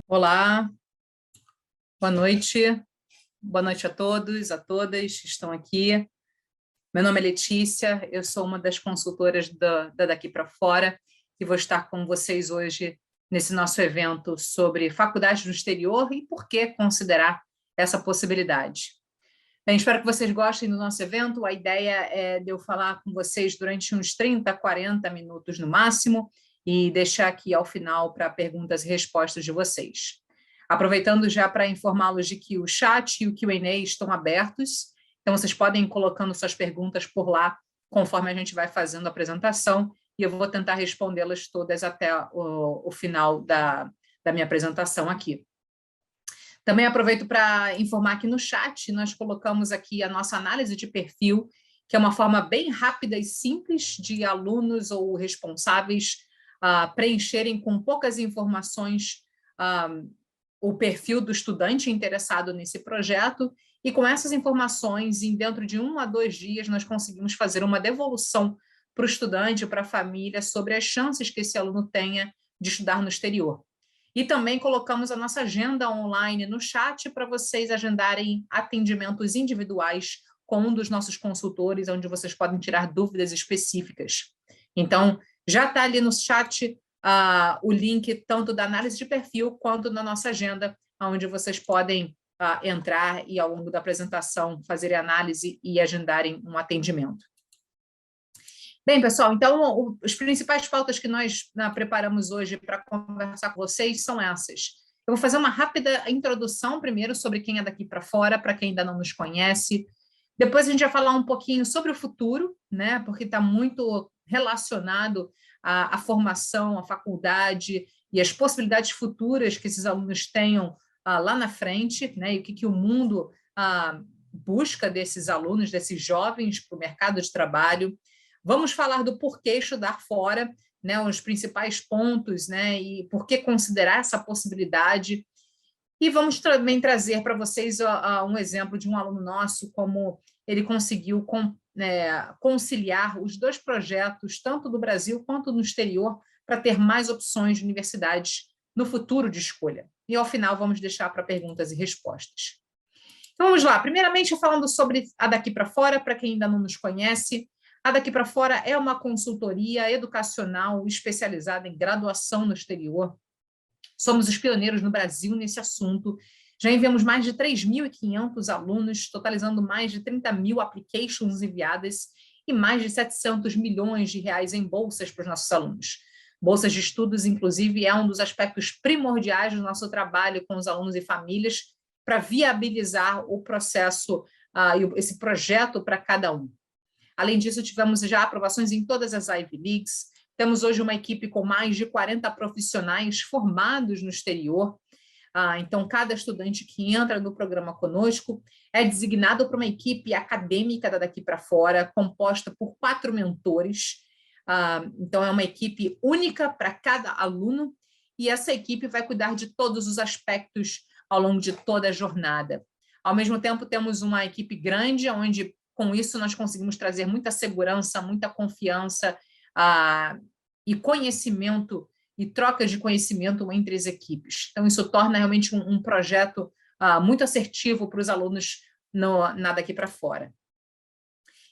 Olá, boa noite a todos, a todas que estão aqui. Meu nome é Letícia, eu sou uma das consultoras da Daqui para Fora e vou estar com vocês hoje nesse nosso evento sobre faculdade no exterior e por que considerar essa possibilidade. Bem, espero que vocês gostem do nosso evento. A ideia é de eu falar com vocês durante uns 30, 40 minutos no máximo e deixar aqui ao final para perguntas e respostas de vocês. Aproveitando já para informá-los de que o chat e o Q&A estão abertos, então vocês podem ir colocando suas perguntas por lá, conforme a gente vai fazendo a apresentação, e eu vou tentar respondê-las todas até o final da minha apresentação aqui. Também aproveito para informar que no chat nós colocamos aqui a nossa análise de perfil, que é uma forma bem rápida e simples de alunos ou responsáveis preencherem com poucas informações o perfil do estudante interessado nesse projeto, e com essas informações, dentro de 1 a 2 dias, nós conseguimos fazer uma devolução para o estudante, para a família, sobre as chances que esse aluno tenha de estudar no exterior. E também colocamos a nossa agenda online no chat para vocês agendarem atendimentos individuais com um dos nossos consultores, onde vocês podem tirar dúvidas específicas. Então, já está ali no chat o link tanto da análise de perfil quanto na nossa agenda, onde vocês podem entrar e, ao longo da apresentação, fazerem análise e agendarem um atendimento. Bem, pessoal, então, as principais pautas que nós preparamos hoje para conversar com vocês são essas. Eu vou fazer uma rápida introdução primeiro sobre quem é daqui para fora, para quem ainda não nos conhece. Depois a gente vai falar um pouquinho sobre o futuro, né, porque está muito relacionado à formação, à faculdade e as possibilidades futuras que esses alunos tenham lá na frente, né, e o que o mundo busca desses alunos, desses jovens para o mercado de trabalho. Vamos falar do porquê estudar fora, né, os principais pontos, né, e por que considerar essa possibilidade. E vamos também trazer para vocês um exemplo de um aluno nosso, como ele conseguiu conciliar os 2 projetos, tanto do Brasil quanto no exterior, para ter mais opções de universidades no futuro de escolha. E, ao final, vamos deixar para perguntas e respostas. Então, vamos lá. Primeiramente, falando sobre a Daqui para Fora, para quem ainda não nos conhece. A Daqui para Fora é uma consultoria educacional especializada em graduação no exterior. Somos os pioneiros no Brasil nesse assunto. Já enviamos mais de 3.500 alunos, totalizando mais de 30.000 applications enviadas e mais de 700 milhões de reais em bolsas para os nossos alunos. Bolsas de estudos, inclusive, é um dos aspectos primordiais do nosso trabalho com os alunos e famílias para viabilizar o processo, esse projeto para cada um. Além disso, tivemos já aprovações em todas as Ivy Leagues. Temos hoje uma equipe com mais de 40 profissionais formados no exterior. Então, cada estudante que entra no programa conosco é designado para uma equipe acadêmica Daqui para Fora, composta por 4 mentores. Então, é uma equipe única para cada aluno, e essa equipe vai cuidar de todos os aspectos ao longo de toda a jornada. Ao mesmo tempo, temos uma equipe grande, onde, com isso, nós conseguimos trazer muita segurança, muita confiança e conhecimento e troca de conhecimento entre as equipes. Então, isso torna realmente um projeto muito assertivo para os alunos na Daqui para Fora.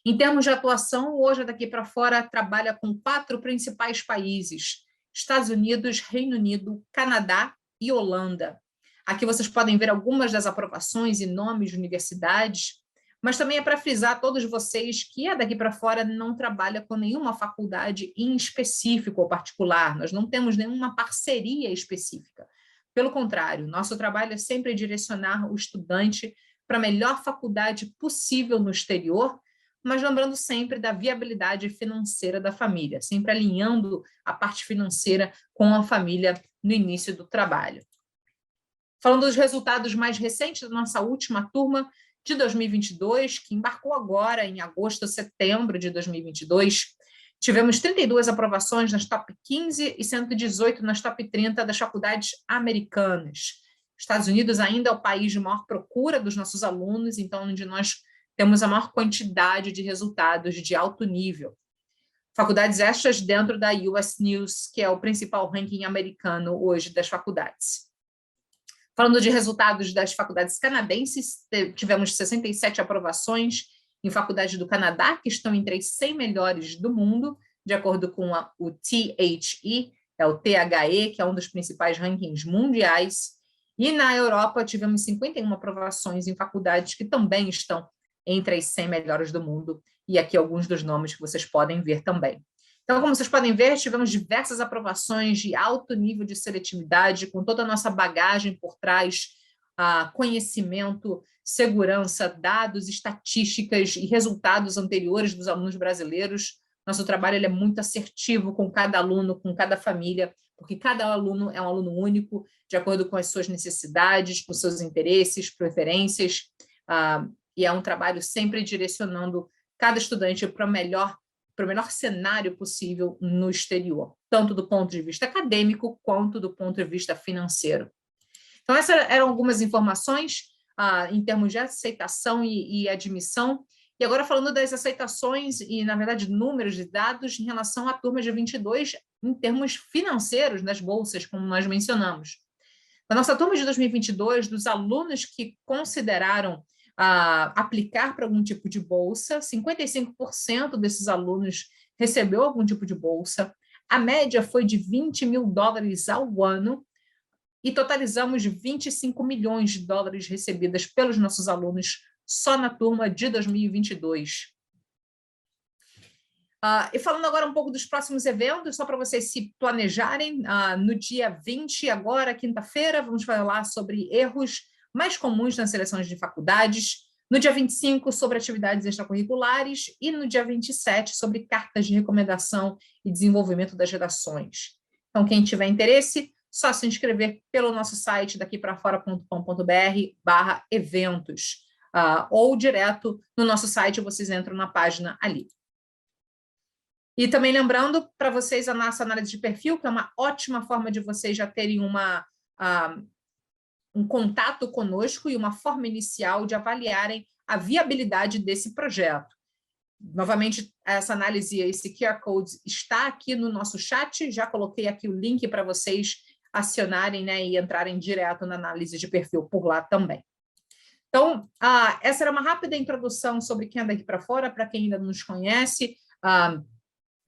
Em termos de atuação, hoje a Daqui para Fora trabalha com 4 principais países: Estados Unidos, Reino Unido, Canadá e Holanda. Aqui vocês podem ver algumas das aprovações e nomes de universidades, mas também é para frisar a todos vocês que a Daqui para Fora não trabalha com nenhuma faculdade em específico ou particular, nós não temos nenhuma parceria específica. Pelo contrário, nosso trabalho é sempre direcionar o estudante para a melhor faculdade possível no exterior, mas lembrando sempre da viabilidade financeira da família, sempre alinhando a parte financeira com a família no início do trabalho. Falando dos resultados mais recentes da nossa última turma de 2022, que embarcou agora em agosto, setembro de 2022, tivemos 32 aprovações nas top 15 e 118 nas top 30 das faculdades americanas. Estados Unidos ainda é o país de maior procura dos nossos alunos, então onde nós temos a maior quantidade de resultados de alto nível. Faculdades estas dentro da US News, que é o principal ranking americano hoje das faculdades. Falando de resultados das faculdades canadenses, tivemos 67 aprovações em faculdades do Canadá, que estão entre as 100 melhores do mundo, de acordo com o THE, o THE, que é um dos principais rankings mundiais. E na Europa tivemos 51 aprovações em faculdades que também estão entre as 100 melhores do mundo, e aqui alguns dos nomes que vocês podem ver também. Então, como vocês podem ver, tivemos diversas aprovações de alto nível de seletividade, com toda a nossa bagagem por trás, conhecimento, segurança, dados, estatísticas e resultados anteriores dos alunos brasileiros. Nosso trabalho ele é muito assertivo com cada aluno, com cada família, porque cada aluno é um aluno único, de acordo com as suas necessidades, com seus interesses, preferências, e é um trabalho sempre direcionando cada estudante para o melhor cenário possível no exterior, tanto do ponto de vista acadêmico quanto do ponto de vista financeiro. Então, essas eram algumas informações em termos de aceitação e admissão. E agora falando das aceitações e, na verdade, números de dados em relação à turma de 22 em termos financeiros das bolsas, como nós mencionamos. Na nossa turma de 2022, dos alunos que consideraram aplicar para algum tipo de bolsa, 55% desses alunos recebeu algum tipo de bolsa. A média foi de $20 mil ao ano e totalizamos 25 milhões de dólares recebidas pelos nossos alunos só na turma de 2022. E falando agora um pouco dos próximos eventos, só para vocês se planejarem, no dia 20, agora, quinta-feira, vamos falar sobre erros mais comuns nas seleções de faculdades, no dia 25, sobre atividades extracurriculares, e no dia 27, sobre cartas de recomendação e desenvolvimento das redações. Então, quem tiver interesse, só se inscrever pelo nosso site daquiprafora.com.br/eventos, ou direto no nosso site, vocês entram na página ali. E também lembrando para vocês a nossa análise de perfil, que é uma ótima forma de vocês já terem um contato conosco e uma forma inicial de avaliarem a viabilidade desse projeto. Novamente, essa análise, esse QR Code está aqui no nosso chat, já coloquei aqui o link para vocês acionarem, né, e entrarem direto na análise de perfil por lá também. Então, essa era uma rápida introdução sobre quem é daqui para fora, para quem ainda não nos conhece,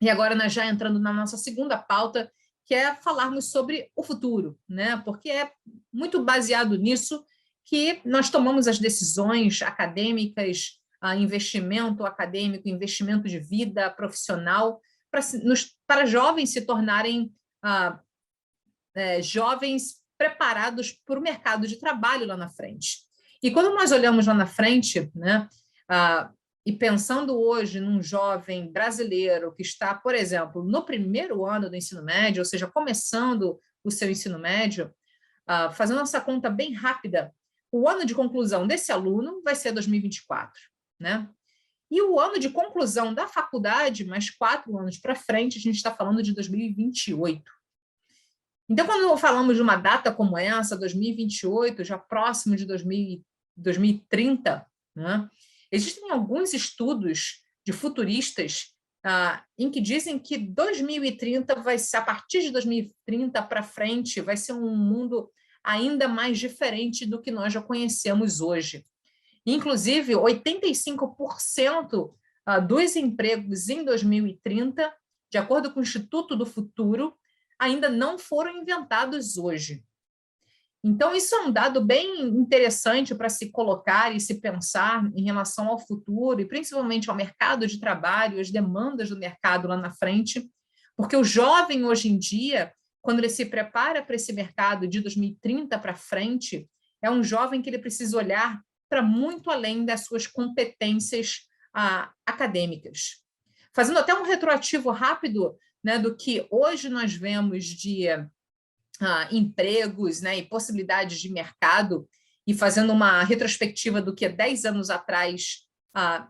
e agora nós já entrando na nossa segunda pauta, que é falarmos sobre o futuro, né? Porque é muito baseado nisso que nós tomamos as decisões acadêmicas, investimento acadêmico, investimento de vida profissional, para jovens se tornarem jovens preparados para o mercado de trabalho lá na frente. E quando nós olhamos lá na frente, né, e pensando hoje num jovem brasileiro que está, por exemplo, no primeiro ano do ensino médio, ou seja, começando o seu ensino médio, fazendo essa conta bem rápida, o ano de conclusão desse aluno vai ser 2024, né? E o ano de conclusão da faculdade, mais 4 anos para frente, a gente está falando de 2028. Então, quando falamos de uma data como essa, 2028, já próximo de 2030, né? Existem alguns estudos de futuristas em que dizem que 2030 vai ser, a partir de 2030 para frente, vai ser um mundo ainda mais diferente do que nós já conhecemos hoje. Inclusive, 85% dos empregos em 2030, de acordo com o Instituto do Futuro, ainda não foram inventados hoje. Então, isso é um dado bem interessante para se colocar e se pensar em relação ao futuro, e principalmente ao mercado de trabalho, as demandas do mercado lá na frente, porque o jovem hoje em dia, quando ele se prepara para esse mercado de 2030 para frente, é um jovem que ele precisa olhar para muito além das suas competências acadêmicas. Fazendo até um retroativo rápido, né, do que hoje nós vemos de empregos, né, e possibilidades de mercado, e fazendo uma retrospectiva do que 10 anos atrás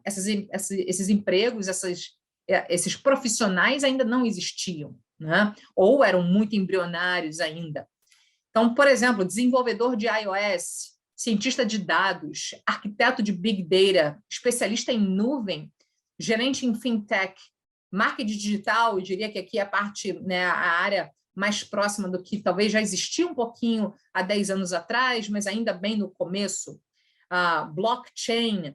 esses empregos, esses profissionais ainda não existiam, né, ou eram muito embrionários ainda. Então, por exemplo, desenvolvedor de iOS, cientista de dados, arquiteto de Big Data, especialista em nuvem, gerente em fintech, marketing digital, eu diria que aqui é a parte, né, a área mais próxima do que talvez já existia um pouquinho há 10 anos atrás, mas ainda bem no começo. Blockchain.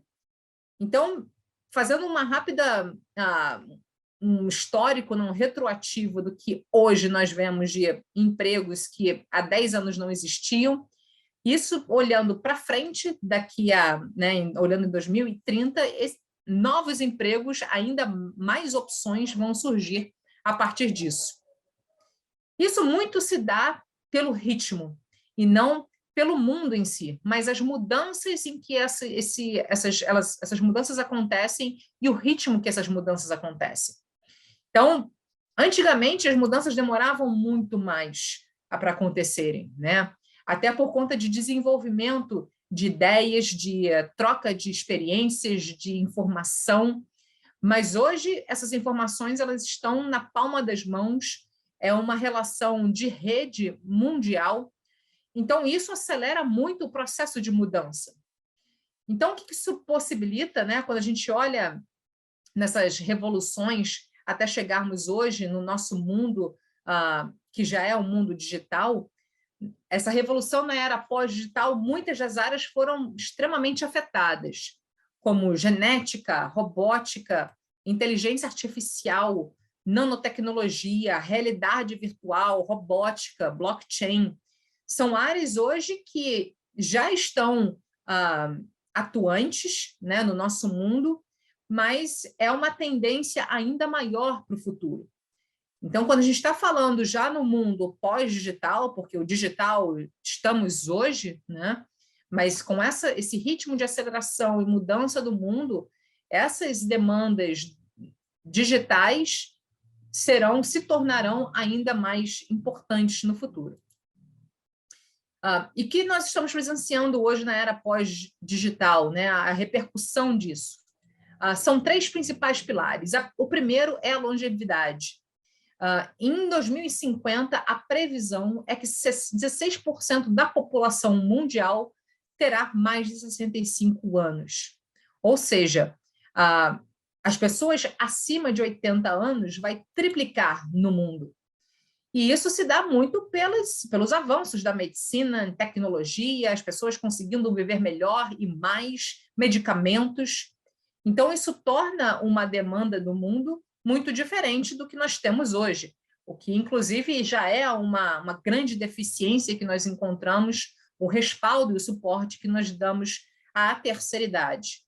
Então, fazendo uma rápida, um histórico, não retroativo do que hoje nós vemos de empregos que há 10 anos não existiam, isso olhando para frente, daqui a, né, olhando em 2030, novos empregos, ainda mais opções vão surgir a partir disso. Isso muito se dá pelo ritmo, e não pelo mundo em si, mas as mudanças em que essas mudanças acontecem e o ritmo que essas mudanças acontecem. Então, antigamente, as mudanças demoravam muito mais para acontecerem, né? Até por conta de desenvolvimento de ideias, de troca de experiências, de informação. Mas hoje, essas informações elas estão na palma das mãos, é uma relação de rede mundial. Então, isso acelera muito o processo de mudança. Então, o que isso possibilita, né? Quando a gente olha nessas revoluções, até chegarmos hoje no nosso mundo, que já é um mundo digital, essa revolução na era pós-digital, muitas das áreas foram extremamente afetadas, como genética, robótica, inteligência artificial, nanotecnologia, realidade virtual, robótica, blockchain. São áreas hoje que já estão atuantes, né, no nosso mundo, mas é uma tendência ainda maior para o futuro. Então, quando a gente está falando já no mundo pós-digital, porque o digital estamos hoje, né? Mas com esse ritmo de aceleração e mudança do mundo, essas demandas digitais se tornarão ainda mais importantes no futuro. E que nós estamos presenciando hoje na era pós-digital, né? A repercussão disso. São 3 principais pilares. O primeiro é a longevidade. Em 2050, a previsão é que 16% da população mundial terá mais de 65 anos. Ou seja, as pessoas acima de 80 anos vai triplicar no mundo. E isso se dá muito pelos avanços da medicina, tecnologia, as pessoas conseguindo viver melhor e mais, medicamentos. Então, isso torna uma demanda do mundo muito diferente do que nós temos hoje, o que, inclusive, já é uma grande deficiência que nós encontramos, o respaldo e o suporte que nós damos à terceira idade.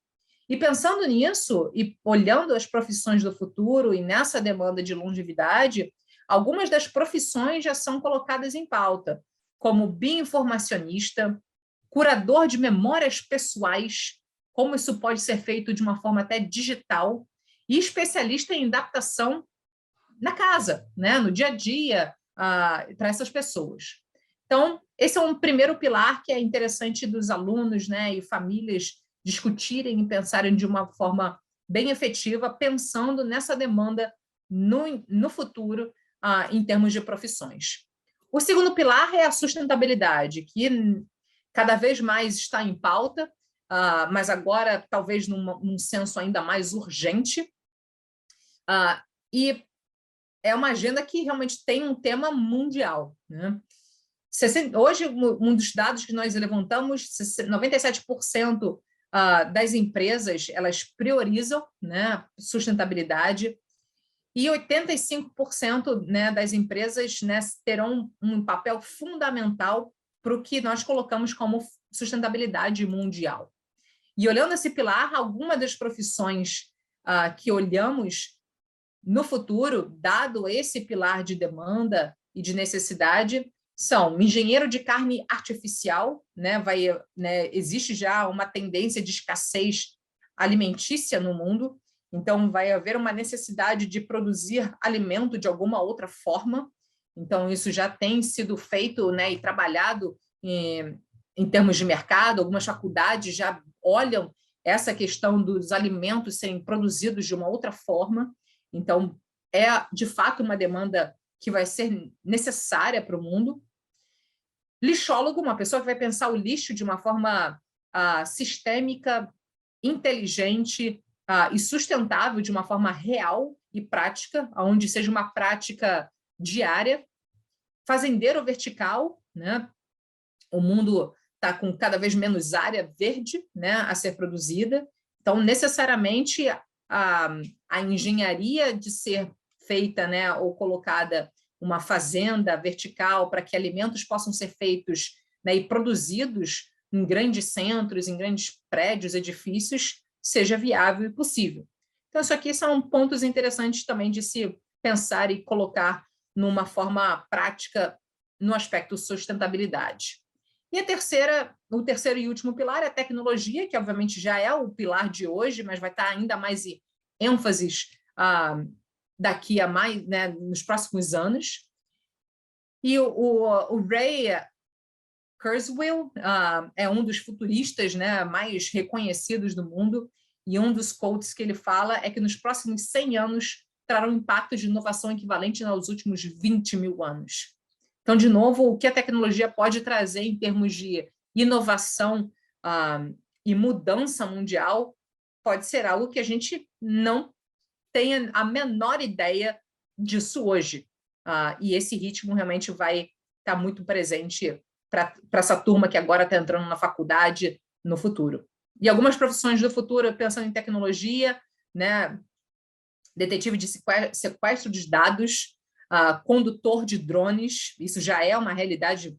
E pensando nisso, e olhando as profissões do futuro e nessa demanda de longevidade, algumas das profissões já são colocadas em pauta, como bioinformacionista, curador de memórias pessoais, como isso pode ser feito de uma forma até digital, e especialista em adaptação na casa, né, no dia a dia, para essas pessoas. Então, esse é um primeiro pilar que é interessante dos alunos, né, e famílias discutirem e pensarem de uma forma bem efetiva, pensando nessa demanda no futuro, em termos de profissões. O segundo pilar é a sustentabilidade, que cada vez mais está em pauta, mas agora talvez num senso ainda mais urgente. E é uma agenda que realmente tem um tema mundial, né? Hoje, um dos dados que nós levantamos, 97% das empresas elas priorizam, né, sustentabilidade, e 85%, né, das empresas, né, terão um papel fundamental para o que nós colocamos como sustentabilidade mundial. E olhando esse pilar, algumas das profissões que olhamos no futuro, dado esse pilar de demanda e de necessidade, são engenheiro de carne artificial, né, existe já uma tendência de escassez alimentícia no mundo, então vai haver uma necessidade de produzir alimento de alguma outra forma, então isso já tem sido feito, né, e trabalhado em termos de mercado, algumas faculdades já olham essa questão dos alimentos serem produzidos de uma outra forma, então é de fato uma demanda que vai ser necessária para o mundo. Lixólogo, uma pessoa que vai pensar o lixo de uma forma sistêmica, inteligente e sustentável, de uma forma real e prática, onde seja uma prática diária. fazendeiro vertical, né? O mundo está com cada vez menos área verde, né, a ser produzida, então necessariamente a engenharia de ser feita, né, ou colocada uma fazenda vertical para que alimentos possam ser feitos, né, e produzidos em grandes centros, em grandes prédios, edifícios, seja viável e possível. Então, isso aqui são pontos interessantes também de se pensar e colocar numa forma prática no aspecto sustentabilidade. E o terceiro e último pilar é a tecnologia, que obviamente já é o pilar de hoje, mas vai estar ainda mais ênfases daqui a mais, né, nos próximos anos. E o Ray Kurzweil é um dos futuristas, né, mais reconhecidos do mundo, e um dos quotes que ele fala é que nos próximos 100 anos trará um impacto de inovação equivalente aos últimos 20 mil anos. Então, de novo, o que a tecnologia pode trazer em termos de inovação e mudança mundial pode ser algo que a gente não tenha a menor ideia disso hoje. E esse ritmo realmente vai estar muito presente para essa turma que agora está entrando na faculdade no futuro. E algumas profissões do futuro, pensando em tecnologia, né, detetive de sequestro de dados, condutor de drones, isso já é uma realidade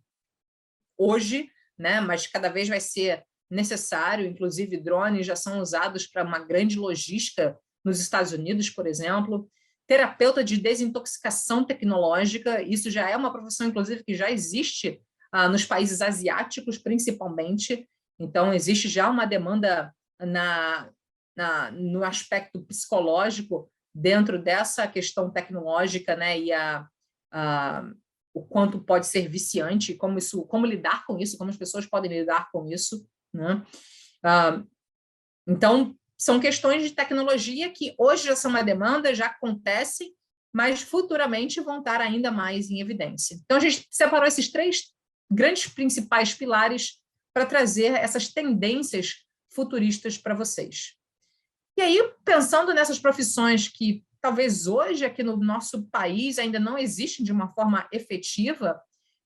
hoje, né, mas cada vez vai ser necessário, inclusive drones já são usados para uma grande logística nos Estados Unidos, por exemplo. Terapeuta de desintoxicação tecnológica, isso já é uma profissão, inclusive, que já existe nos países asiáticos, principalmente. Então, existe já uma demanda no aspecto psicológico dentro dessa questão tecnológica, né, e o quanto pode ser viciante, como lidar com isso, como as pessoas podem lidar com isso, né? Então, são questões de tecnologia que hoje já são uma demanda, já acontecem, mas futuramente vão estar ainda mais em evidência. Então, a gente separou esses 3 grandes principais pilares para trazer essas tendências futuristas para vocês. E aí, pensando nessas profissões que talvez hoje aqui no nosso país ainda não existem de uma forma efetiva,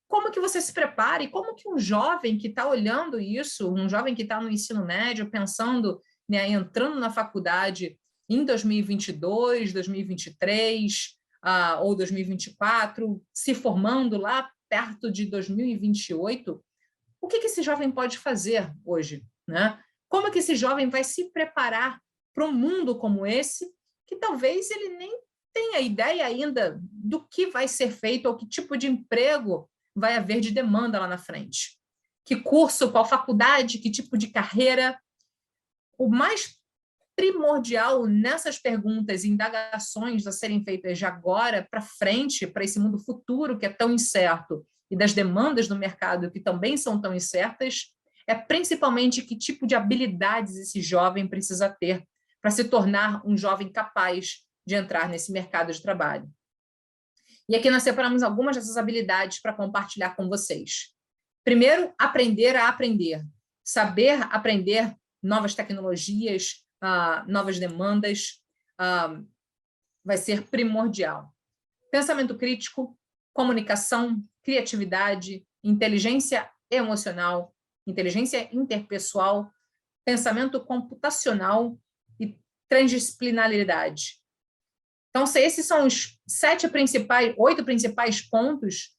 como que você se prepara e como que um jovem que está olhando isso, um jovem que está no ensino médio, pensando, né, entrando na faculdade em 2022, 2023 ou 2024, se formando lá perto de 2028, o que esse jovem pode fazer hoje, né? Como que esse jovem vai se preparar para um mundo como esse, que talvez ele nem tenha ideia ainda do que vai ser feito ou que tipo de emprego vai haver de demanda lá na frente. Que curso, qual faculdade, que tipo de carreira. O mais primordial nessas perguntas e indagações a serem feitas de agora para frente, para esse mundo futuro que é tão incerto, e das demandas do mercado que também são tão incertas, é principalmente que tipo de habilidades esse jovem precisa ter para se tornar um jovem capaz de entrar nesse mercado de trabalho. E aqui nós separamos algumas dessas habilidades para compartilhar com vocês. Primeiro, aprender a aprender. Saber aprender novas tecnologias, novas demandas, vai ser primordial. Pensamento crítico, comunicação, criatividade, inteligência emocional, inteligência interpessoal, pensamento computacional e transdisciplinaridade. Então, esses são os 8 principais pontos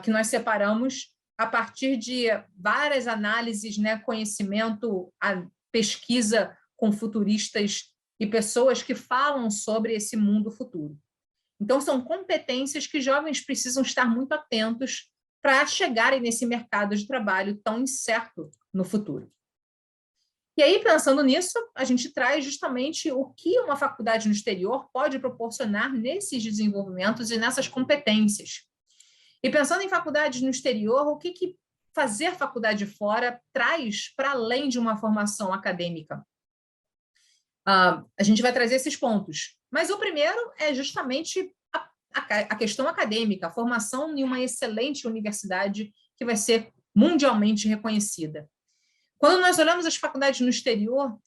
que nós separamos a partir de várias análises, né, conhecimento, a pesquisa com futuristas e pessoas que falam sobre esse mundo futuro. Então, são competências que jovens precisam estar muito atentos para chegarem nesse mercado de trabalho tão incerto no futuro. E aí, pensando nisso, a gente traz justamente o que uma faculdade no exterior pode proporcionar nesses desenvolvimentos e nessas competências. E pensando em faculdades no exterior, o que fazer faculdade fora traz para além de uma formação acadêmica? A gente vai trazer esses pontos. Mas o primeiro é justamente a questão acadêmica, a formação em uma excelente universidade que vai ser mundialmente reconhecida. Quando nós olhamos as faculdades no exterior,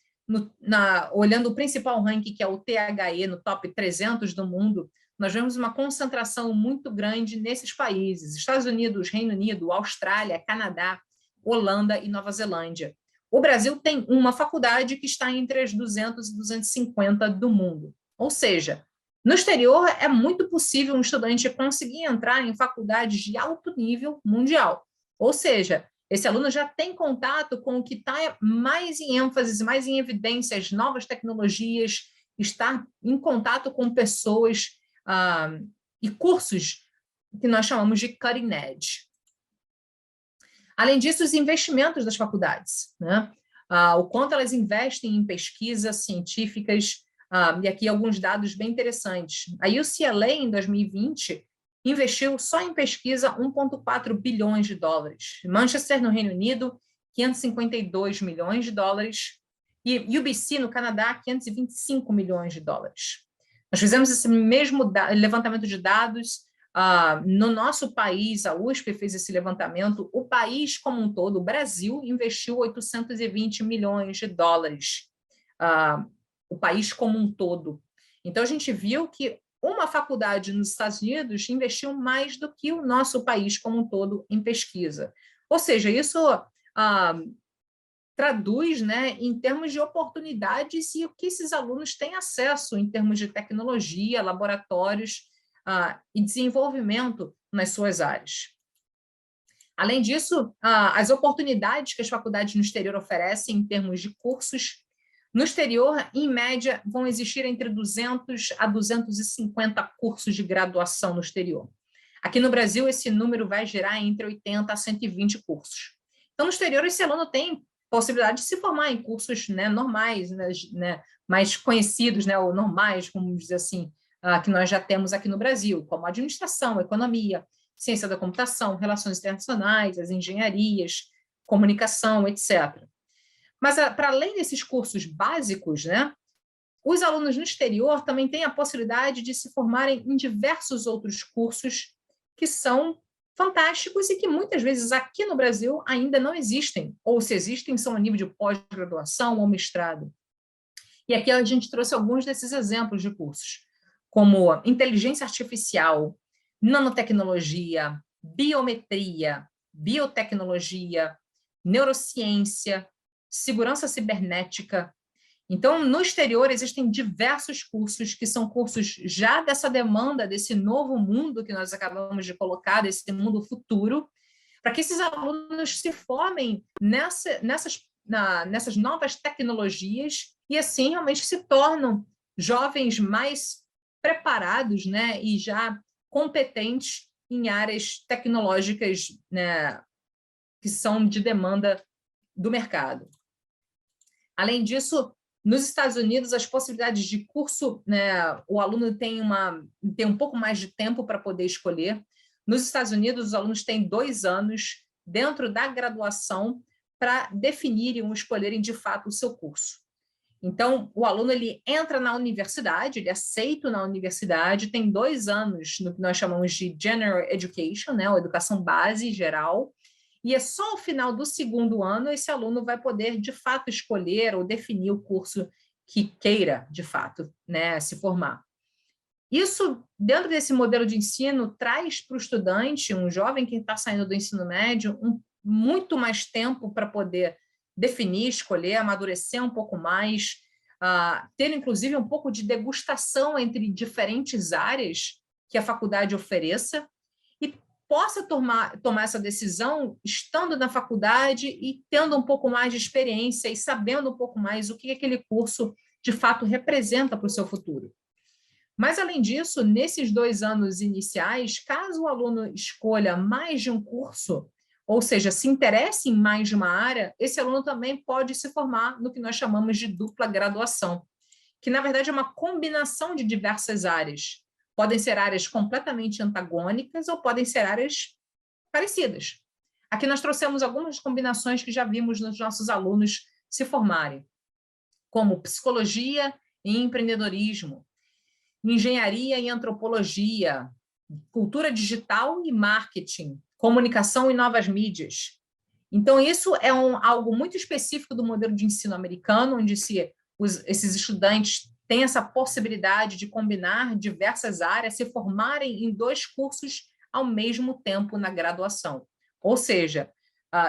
olhando o principal ranking, que é o THE, no top 300 do mundo, nós vemos uma concentração muito grande nesses países, Estados Unidos, Reino Unido, Austrália, Canadá, Holanda e Nova Zelândia. O Brasil tem uma faculdade que está entre as 200 e 250 do mundo. Ou seja, no exterior é muito possível um estudante conseguir entrar em faculdades de alto nível mundial. Ou seja, esse aluno já tem contato com o que está mais em ênfase, mais em evidência, as novas tecnologias, está em contato com pessoas e cursos que nós chamamos de cutting edge. Além disso, os investimentos das faculdades, né? O quanto elas investem em pesquisas científicas, e aqui alguns dados bem interessantes. A UCLA, em 2020, investiu só em pesquisa 1,4 bilhões de dólares. Manchester, no Reino Unido, 552 milhões de dólares. E UBC, no Canadá, 525 milhões de dólares. Nós fizemos esse mesmo levantamento de dados no nosso país, a USP fez esse levantamento, o país como um todo, o Brasil, investiu 820 milhões de dólares, o país como um todo. Então, a gente viu que uma faculdade nos Estados Unidos investiu mais do que o nosso país como um todo em pesquisa. Ou seja, isso traduz, né, em termos de oportunidades e o que esses alunos têm acesso em termos de tecnologia, laboratórios e desenvolvimento nas suas áreas. Além disso, as oportunidades que as faculdades no exterior oferecem em termos de cursos, no exterior, em média, vão existir entre 200 a 250 cursos de graduação no exterior. Aqui no Brasil, esse número vai girar entre 80 a 120 cursos. Então, no exterior, esse aluno tem possibilidade de se formar em cursos, né, normais, né, mais conhecidos, né, ou normais, vamos dizer assim, que nós já temos aqui no Brasil, como administração, economia, ciência da computação, relações internacionais, as engenharias, comunicação, etc. Mas, para além desses cursos básicos, né, os alunos no exterior também têm a possibilidade de se formarem em diversos outros cursos que são fantásticos e que muitas vezes aqui no Brasil ainda não existem, ou se existem, são a nível de pós-graduação ou mestrado. E aqui a gente trouxe alguns desses exemplos de cursos, como inteligência artificial, nanotecnologia, biometria, biotecnologia, neurociência, segurança cibernética. Então, no exterior, existem diversos cursos que são cursos já dessa demanda, desse novo mundo que nós acabamos de colocar, desse mundo futuro, para que esses alunos se formem nessas novas tecnologias e, assim, realmente se tornam jovens mais preparados, né, e já competentes em áreas tecnológicas, né, que são de demanda do mercado. Além disso, nos Estados Unidos, as possibilidades de curso, né, o aluno tem um pouco mais de tempo para poder escolher. Nos Estados Unidos, os alunos têm 2 anos dentro da graduação para definirem ou escolherem, de fato, o seu curso. Então, o aluno ele entra na universidade, ele é aceito na universidade, tem 2 anos no que nós chamamos de General Education, né, ou educação base geral, e é só ao final do 2º ano esse aluno vai poder, de fato, escolher ou definir o curso que queira, de fato, né, se formar. Isso, dentro desse modelo de ensino, traz para o estudante, um jovem que está saindo do ensino médio, muito mais tempo para poder definir, escolher, amadurecer um pouco mais, ter, inclusive, um pouco de degustação entre diferentes áreas que a faculdade ofereça, e possa tomar essa decisão estando na faculdade e tendo um pouco mais de experiência e sabendo um pouco mais o que aquele curso, de fato, representa para o seu futuro. Mas, além disso, nesses 2 anos iniciais, caso o aluno escolha mais de um curso, ou seja, se interesse em mais de uma área, esse aluno também pode se formar no que nós chamamos de dupla graduação, que, na verdade, é uma combinação de diversas áreas. Podem ser áreas completamente antagônicas ou podem ser áreas parecidas. Aqui nós trouxemos algumas combinações que já vimos nos nossos alunos se formarem, como psicologia e empreendedorismo, engenharia e antropologia, cultura digital e marketing, comunicação e novas mídias. Então, isso é algo muito específico do modelo de ensino americano, onde esses estudantes tem essa possibilidade de combinar diversas áreas, se formarem em 2 cursos ao mesmo tempo na graduação. Ou seja,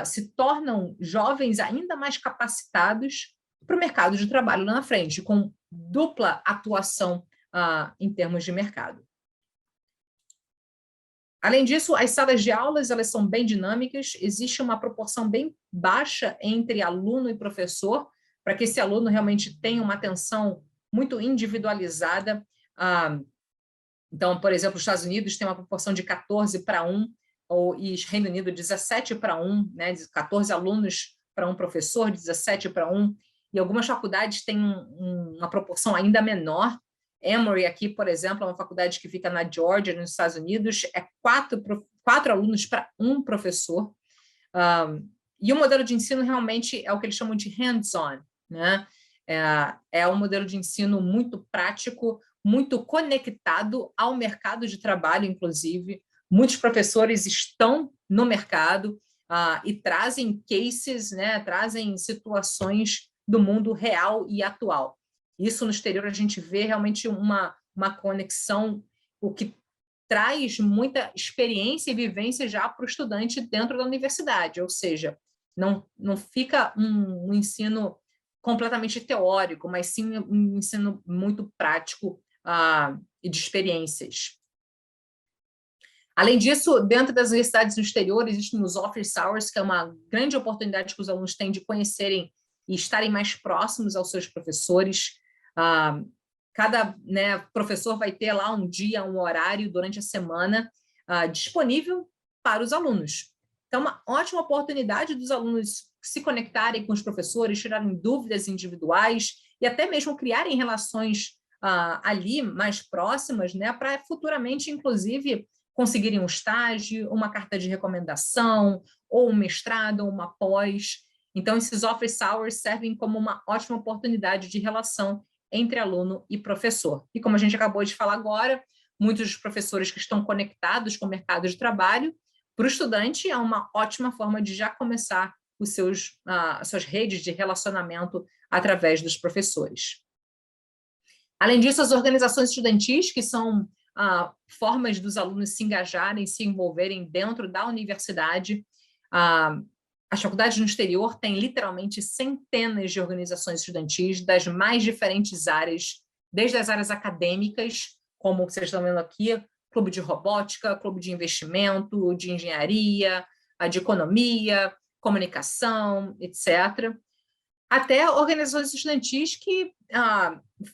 se tornam jovens ainda mais capacitados para o mercado de trabalho lá na frente, com dupla atuação em termos de mercado. Além disso, as salas de aulas elas são bem dinâmicas, existe uma proporção bem baixa entre aluno e professor, para que esse aluno realmente tenha uma atenção muito individualizada. Então, por exemplo, os Estados Unidos têm uma proporção de 14:1, e Reino Unido 17:1, né? 14 alunos para um professor, 17:1, e algumas faculdades têm uma proporção ainda menor. Emory aqui, por exemplo, é uma faculdade que fica na Geórgia, nos Estados Unidos, é 4 alunos para um professor. E o modelo de ensino realmente é o que eles chamam de hands-on, né? É um modelo de ensino muito prático, muito conectado ao mercado de trabalho, inclusive. Muitos professores estão no mercado e trazem cases, né? Trazem situações do mundo real e atual. Isso no exterior a gente vê realmente uma conexão, o que traz muita experiência e vivência já para o estudante dentro da universidade, ou seja, não fica um ensino completamente teórico, mas sim um ensino muito prático e de experiências. Além disso, dentro das universidades no exterior, existem os office hours, que é uma grande oportunidade que os alunos têm de conhecerem e estarem mais próximos aos seus professores. Cada professor vai ter lá um dia, um horário durante a semana disponível para os alunos. Então, uma ótima oportunidade dos alunos se conectarem com os professores, tirarem dúvidas individuais e até mesmo criarem relações ali mais próximas, né, para futuramente, inclusive, conseguirem um estágio, uma carta de recomendação, ou um mestrado, ou uma pós. Então, esses office hours servem como uma ótima oportunidade de relação entre aluno e professor. E como a gente acabou de falar agora, muitos dos professores que estão conectados com o mercado de trabalho, para o estudante é uma ótima forma de já começar as suas redes de relacionamento através dos professores. Além disso, as organizações estudantis, que são formas dos alunos se engajarem, se envolverem dentro da universidade. As faculdades no exterior têm literalmente centenas de organizações estudantis das mais diferentes áreas, desde as áreas acadêmicas, como vocês estão vendo aqui, clube de robótica, clube de investimento, de engenharia, de economia, comunicação, etc., até organizações estudantis que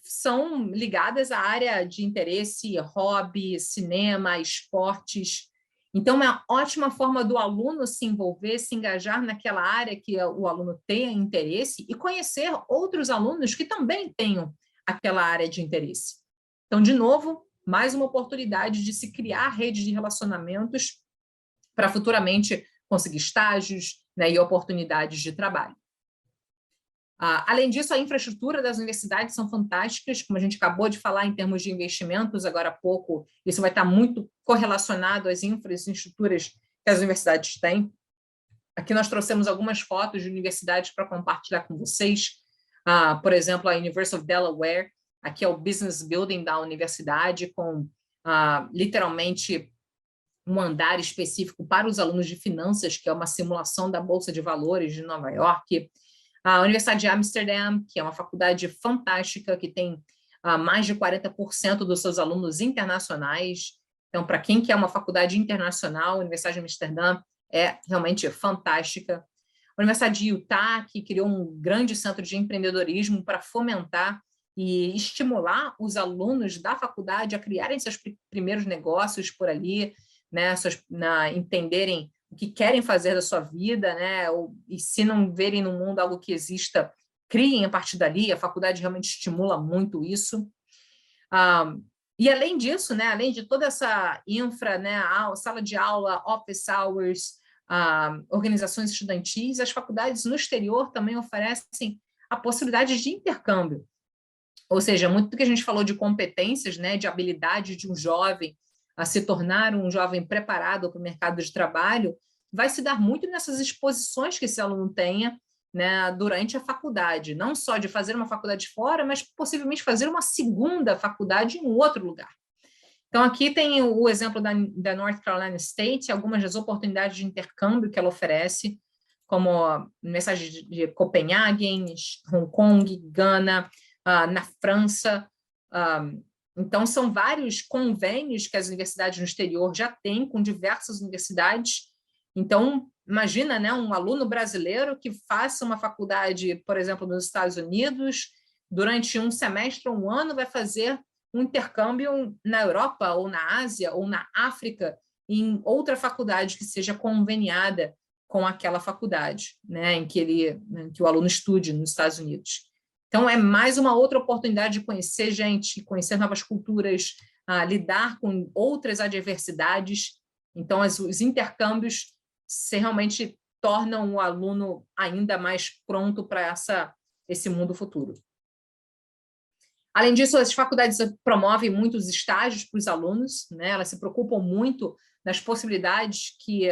são ligadas à área de interesse, hobby, cinema, esportes. Então, é uma ótima forma do aluno se envolver, se engajar naquela área que o aluno tenha interesse e conhecer outros alunos que também tenham aquela área de interesse. Então, de novo, mais uma oportunidade de se criar redes de relacionamentos para futuramente conseguir estágios, né, e oportunidades de trabalho. Além disso, a infraestrutura das universidades são fantásticas, como a gente acabou de falar em termos de investimentos, agora há pouco, isso vai estar muito correlacionado às infraestruturas que as universidades têm. Aqui nós trouxemos algumas fotos de universidades para compartilhar com vocês. Por exemplo, a University of Delaware, aqui é o Business Building da universidade, com literalmente um andar específico para os alunos de finanças, que é uma simulação da Bolsa de Valores de Nova York. A Universidade de Amsterdã, que é uma faculdade fantástica, que tem mais de 40% dos seus alunos internacionais. Então, para quem quer uma faculdade internacional, a Universidade de Amsterdã é realmente fantástica. A Universidade de Utah, que criou um grande centro de empreendedorismo para fomentar e estimular os alunos da faculdade a criarem seus primeiros negócios por ali, né, entenderem o que querem fazer da sua vida, né? E se não verem no mundo algo que exista, criem a partir dali. A faculdade realmente estimula muito isso. E além disso, né, além de toda essa infra, né, sala de aula, office hours, organizações estudantis, as faculdades no exterior também oferecem a possibilidade de intercâmbio. Ou seja, muito do que a gente falou de competências, né, de habilidade de um jovem a se tornar um jovem preparado para o mercado de trabalho, vai se dar muito nessas exposições que esse aluno tenha né, durante a faculdade, não só de fazer uma faculdade fora, mas possivelmente fazer uma segunda faculdade em outro lugar. Então, aqui tem o exemplo da North Carolina State, algumas das oportunidades de intercâmbio que ela oferece, como mensagem de Copenhague, Hong Kong, Gana, na França. Então, são vários convênios que as universidades no exterior já têm com diversas universidades. Então, imagina, né, um aluno brasileiro que faça uma faculdade, por exemplo, nos Estados Unidos, durante um semestre ou um ano, vai fazer um intercâmbio na Europa, ou na Ásia, ou na África, em outra faculdade que seja conveniada com aquela faculdade, né, em que o aluno estude nos Estados Unidos. Então, é mais uma outra oportunidade de conhecer gente, conhecer novas culturas, lidar com outras adversidades. Então, os intercâmbios realmente tornam o aluno ainda mais pronto para esse mundo futuro. Além disso, as faculdades promovem muitos estágios para os alunos, né? Elas se preocupam muito das possibilidades que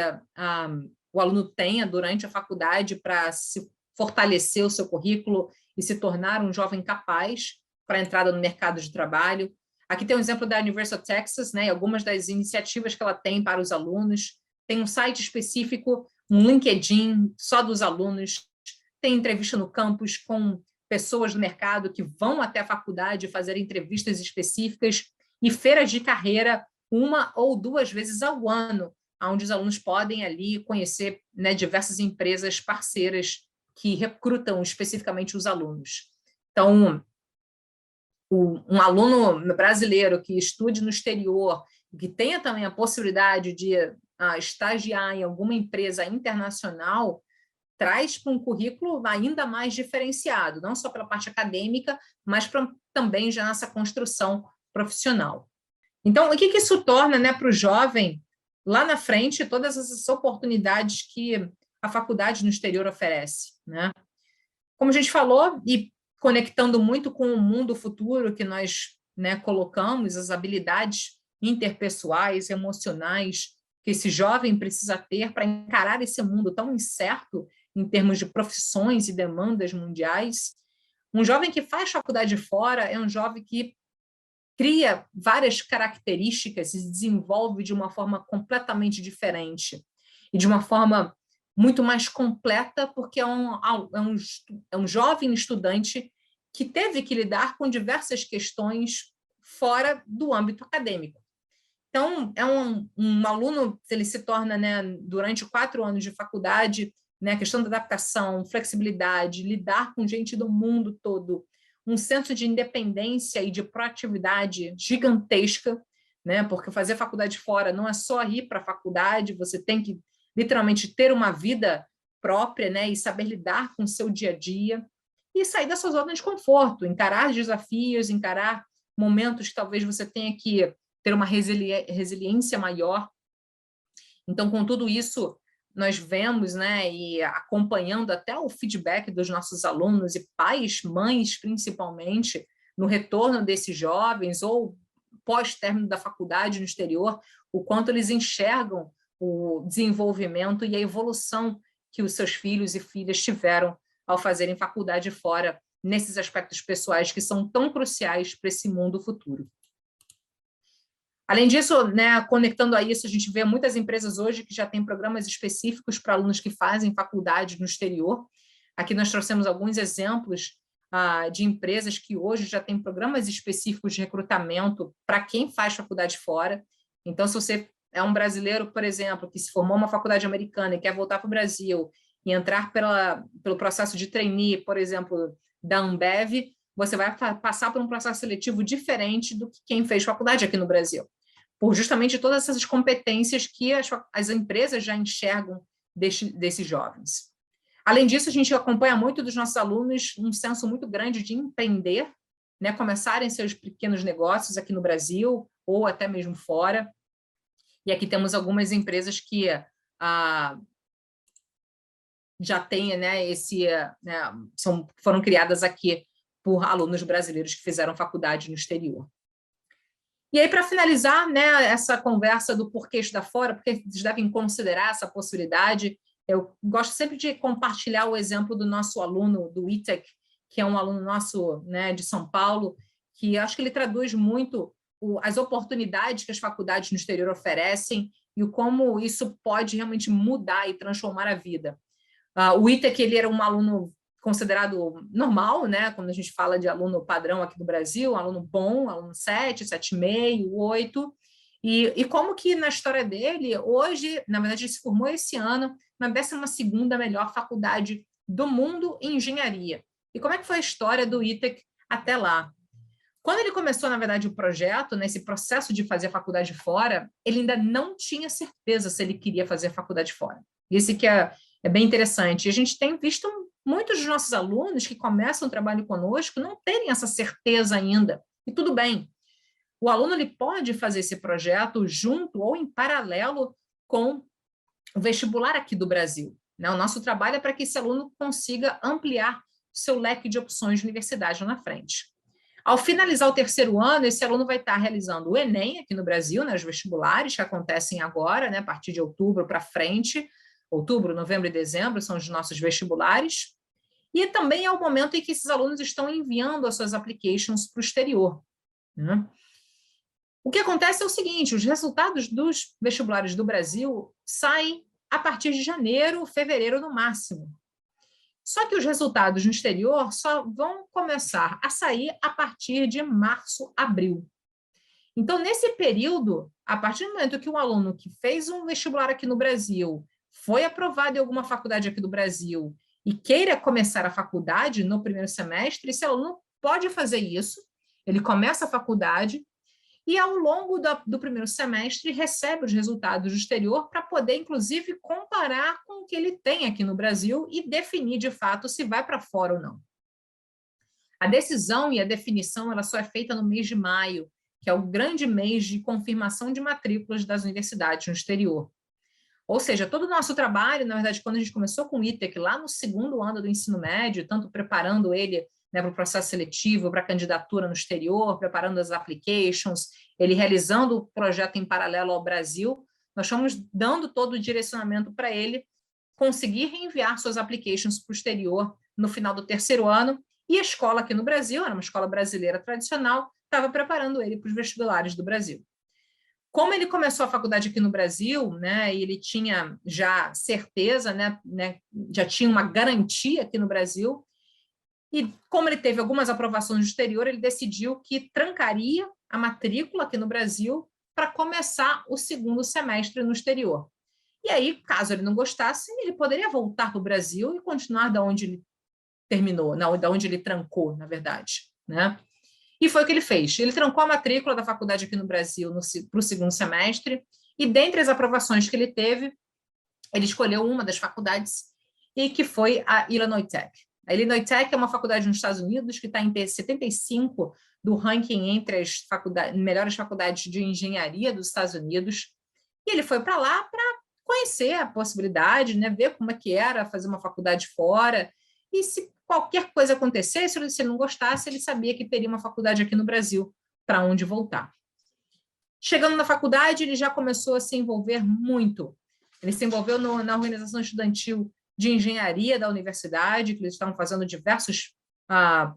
o aluno tenha durante a faculdade para se fortalecer o seu currículo e se tornar um jovem capaz para a entrada no mercado de trabalho. Aqui tem um exemplo da University of Texas, né? Algumas das iniciativas que ela tem para os alunos. Tem um site específico, um LinkedIn só dos alunos, tem entrevista no campus com pessoas do mercado que vão até a faculdade fazer entrevistas específicas e feiras de carreira 1 ou 2 vezes ao ano, onde os alunos podem ali conhecer, né, diversas empresas parceiras que recrutam especificamente os alunos. Então, um aluno brasileiro que estude no exterior, que tenha também a possibilidade de estagiar em alguma empresa internacional, traz para um currículo ainda mais diferenciado, não só pela parte acadêmica, mas também já nessa construção profissional. Então, o que isso torna, né, para o jovem, lá na frente, todas essas oportunidades que a faculdade no exterior oferece, né? Como a gente falou, e conectando muito com o mundo futuro que nós, né, colocamos, as habilidades interpessoais, emocionais, que esse jovem precisa ter para encarar esse mundo tão incerto em termos de profissões e demandas mundiais. Um jovem que faz faculdade fora é um jovem que cria várias características e se desenvolve de uma forma completamente diferente e de uma forma muito mais completa, porque é um jovem estudante que teve que lidar com diversas questões fora do âmbito acadêmico. Então, é um aluno, ele se torna, né, durante 4 anos de faculdade, né, a questão da adaptação, flexibilidade, lidar com gente do mundo todo, um senso de independência e de proatividade gigantesca, né, porque fazer faculdade fora não é só ir para a faculdade, você tem que literalmente ter uma vida própria, né, e saber lidar com o seu dia a dia e sair da sua zona de conforto, encarar desafios, encarar momentos que talvez você tenha que ter uma resiliência maior. Então, com tudo isso, nós vemos, né, e acompanhando até o feedback dos nossos alunos e pais, mães principalmente, no retorno desses jovens ou pós-término da faculdade no exterior, o quanto eles enxergam o desenvolvimento e a evolução que os seus filhos e filhas tiveram ao fazerem faculdade fora, nesses aspectos pessoais que são tão cruciais para esse mundo futuro. Além disso, né, conectando a isso, a gente vê muitas empresas hoje que já têm programas específicos para alunos que fazem faculdade no exterior. Aqui nós trouxemos alguns exemplos de empresas que hoje já têm programas específicos de recrutamento para quem faz faculdade fora. Então, se você é um brasileiro, por exemplo, que se formou uma faculdade americana e quer voltar para o Brasil e entrar pelo processo de trainee, por exemplo, da Ambev, você vai passar por um processo seletivo diferente do que quem fez faculdade aqui no Brasil, por justamente todas essas competências que as empresas já enxergam desses jovens. Além disso, a gente acompanha muito dos nossos alunos um senso muito grande de empreender, né, começarem seus pequenos negócios aqui no Brasil ou até mesmo fora. E aqui temos algumas empresas que já têm, né, foram criadas aqui por alunos brasileiros que fizeram faculdade no exterior. E aí, para finalizar, né, essa conversa do porquê estudar fora, porque eles devem considerar essa possibilidade, Eu gosto sempre de compartilhar o exemplo do nosso aluno do ITEC, que é um aluno nosso, né, de São Paulo, que acho que ele traduz muito as oportunidades que as faculdades no exterior oferecem e como isso pode realmente mudar e transformar a vida. O ITEC, ele era um aluno considerado normal, né? Quando a gente fala de aluno padrão aqui no Brasil, aluno bom, aluno 7, 7,5, 8, e como que na história dele, hoje, na verdade, ele se formou esse ano na 12ª melhor faculdade do mundo em engenharia. E como é que foi a história do ITEC até lá? Quando ele começou, na verdade, o projeto, nesse processo de fazer a faculdade fora, ele ainda não tinha certeza se ele queria fazer a faculdade fora. Isso que é bem interessante. E a gente tem visto muitos dos nossos alunos que começam o trabalho conosco não terem essa certeza ainda. E tudo bem. O aluno ele pode fazer esse projeto junto ou em paralelo com o vestibular aqui do Brasil, né? O nosso trabalho é para que esse aluno consiga ampliar seu leque de opções de universidade lá na frente. Ao finalizar o 3º ano, esse aluno vai estar realizando o Enem aqui no Brasil, né, os vestibulares que acontecem agora, né, a partir de outubro para frente, outubro, novembro e dezembro são os nossos vestibulares, e também é o momento em que esses alunos estão enviando as suas applications para o exterior, né? O que acontece é o seguinte, os resultados dos vestibulares do Brasil saem a partir de janeiro, fevereiro no máximo. Só que os resultados no exterior só vão começar a sair a partir de março, abril. Então, nesse período, a partir do momento que um aluno que fez um vestibular aqui no Brasil, foi aprovado em alguma faculdade aqui do Brasil e queira começar a faculdade no primeiro semestre, esse aluno pode fazer isso, ele começa a faculdade e, ao longo do primeiro semestre, recebe os resultados do exterior para poder, inclusive, comparar com o que ele tem aqui no Brasil e definir, de fato, se vai para fora ou não. A decisão e a definição ela só é feita no mês de maio, que é o grande mês de confirmação de matrículas das universidades no exterior. Ou seja, todo o nosso trabalho, na verdade, quando a gente começou com o ITEC, lá no 2º ano do ensino médio, tanto preparando ele, né, para o processo seletivo, para a candidatura no exterior, preparando as applications, ele realizando o projeto em paralelo ao Brasil, nós fomos dando todo o direcionamento para ele conseguir reenviar suas applications para o exterior no final do 3º ano, e a escola aqui no Brasil, era uma escola brasileira tradicional, estava preparando ele para os vestibulares do Brasil. Como ele começou a faculdade aqui no Brasil, né, e ele tinha já certeza, né, já tinha uma garantia aqui no Brasil, e como ele teve algumas aprovações no exterior, ele decidiu que trancaria a matrícula aqui no Brasil para começar o 2º semestre no exterior. E aí, caso ele não gostasse, ele poderia voltar para o Brasil e continuar da onde ele terminou, da onde ele trancou, na verdade, né? E foi o que ele fez. Ele trancou a matrícula da faculdade aqui no Brasil para o 2º semestre, e dentre as aprovações que ele teve, ele escolheu uma das faculdades, e que foi a Illinois Tech. A Illinois Tech é uma faculdade nos Estados Unidos que está em P75 do ranking entre as melhores faculdades de engenharia dos Estados Unidos. E ele foi para lá para conhecer a possibilidade, né, ver como é que era fazer uma faculdade fora. E se qualquer coisa acontecesse, se ele não gostasse, ele sabia que teria uma faculdade aqui no Brasil para onde voltar. Chegando na faculdade, ele já começou a se envolver muito. Ele se envolveu na organização estudantil de engenharia da universidade, que eles estavam fazendo diversos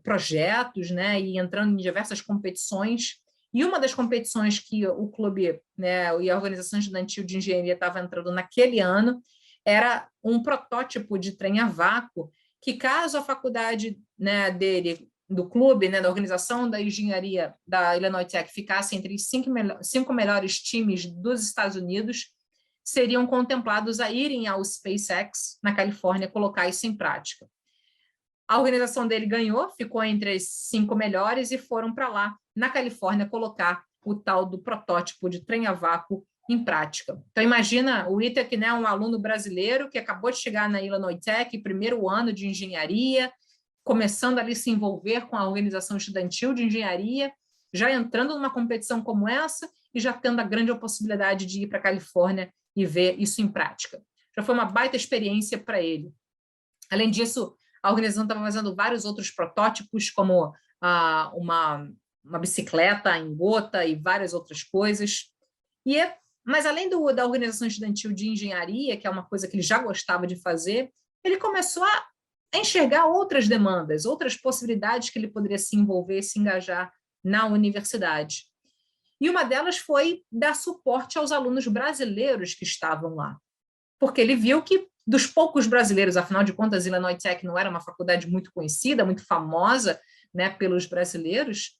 projetos, né, e entrando em diversas competições. E uma das competições que o clube, né, e a organização estudantil de engenharia estava entrando naquele ano era um protótipo de trem a vácuo, que caso a faculdade, né, do clube, né, da organização da engenharia da Illinois Tech ficasse entre os 5 melhores times dos Estados Unidos, seriam contemplados a irem ao SpaceX, na Califórnia, colocar isso em prática. A organização dele ganhou, ficou entre as 5 melhores e foram para lá, na Califórnia, colocar o tal do protótipo de trem a vácuo em prática. Então, imagina o ITEC, né, um aluno brasileiro que acabou de chegar na Illinois Tech, primeiro ano de engenharia, começando ali a se envolver com a organização estudantil de engenharia, já entrando numa competição como essa e já tendo a grande possibilidade de ir para a Califórnia e ver isso em prática. Já foi uma baita experiência para ele. Além disso, a organização estava fazendo vários outros protótipos, como uma bicicleta em gota e várias outras coisas. E Mas além da organização estudantil de engenharia, que é uma coisa que ele já gostava de fazer, ele começou a enxergar outras demandas, outras possibilidades que ele poderia se envolver, se engajar na universidade. E uma delas foi dar suporte aos alunos brasileiros que estavam lá, porque ele viu que dos poucos brasileiros, afinal de contas, Illinois Tech não era uma faculdade muito conhecida, muito famosa, né, pelos brasileiros,